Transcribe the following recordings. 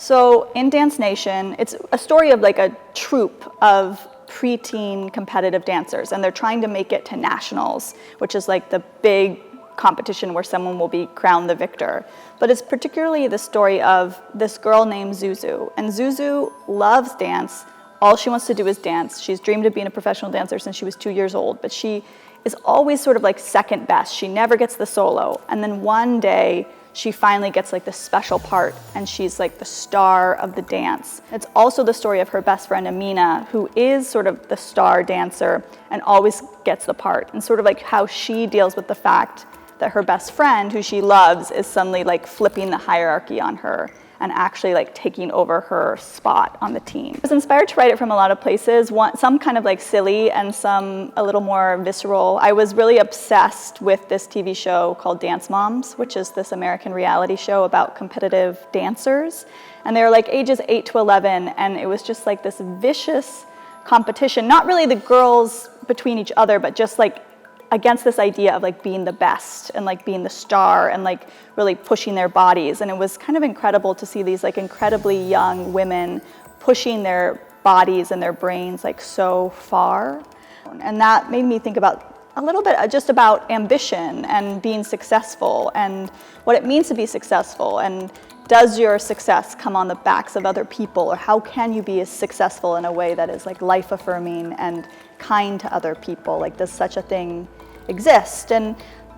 So in Dance Nation, it's a story of like a troupe of preteen competitive dancers, and they're trying to make it to nationals, which is like the big competition where someone will be crowned the victor. But it's particularly the story of this girl named Zuzu. And Zuzu loves dance. All she wants to do is dance. She's dreamed of being a professional dancer since she was 2 years old, but she is always sort of like second best. She never gets the solo. And then one day, she finally gets like the special part, and she's like the star of the dance. It's also the story of her best friend Amina, who is sort of the star dancer and always gets the part, and sort of like how she deals with the fact that her best friend, who she loves, is suddenly like flipping the hierarchy on her and actually like taking over her spot on the team. I was inspired to write it from a lot of places, some kind of like silly and some a little more visceral. I was really obsessed with this TV show called Dance Moms, which is this American reality show about competitive dancers. And they were like ages 8 to 11, and it was just like this vicious competition, not really the girls between each other, but just like against this idea of like being the best and like being the star and like really pushing their bodies. And it was kind of incredible to see these like incredibly young women pushing their bodies and their brains like so far. And that made me think about a little bit just about ambition and being successful and what it means to be successful, and does your success come on the backs of other people, or how can you be as successful in a way that is like life affirming and kind to other people? Like, does such a thing exist? And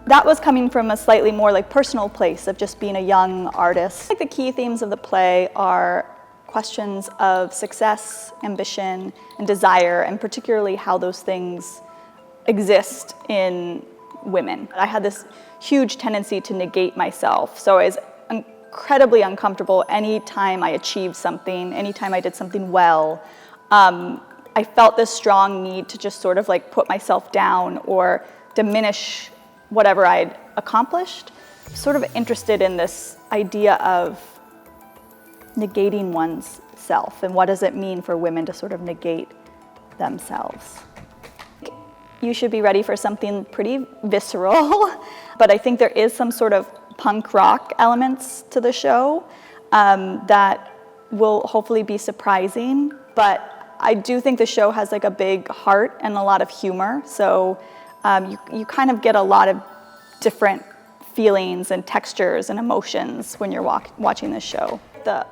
that was coming from a slightly more like personal place of just being a young artist. Like the key themes of the play are questions of success, ambition, and desire, and particularly how those things exist in women. I had this huge tendency to negate myself, so I was incredibly uncomfortable anytime I achieved something, anytime I did something well. I felt this strong need to just sort of like put myself down or diminish whatever I'd accomplished. Sort of interested in this idea of negating one's self, and what does it mean for women to sort of negate themselves. You should be ready for something pretty visceral, but I think there is some sort of punk rock elements to the show that will hopefully be surprising. But I do think the show has like a big heart and a lot of humor, so you kind of get a lot of different feelings and textures and emotions when you're watching this show. The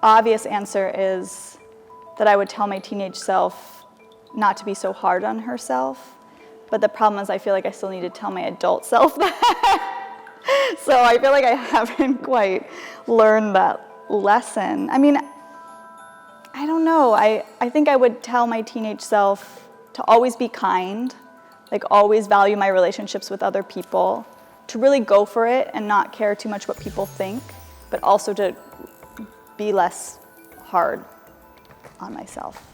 obvious answer is that I would tell my teenage self not to be so hard on herself, but the problem is I feel like I still need to tell my adult self that. So I feel like I haven't quite learned that lesson. I mean, I don't know. I think I would tell my teenage self to always be kind, like always value my relationships with other people, to really go for it and not care too much what people think, but also to be less hard on myself.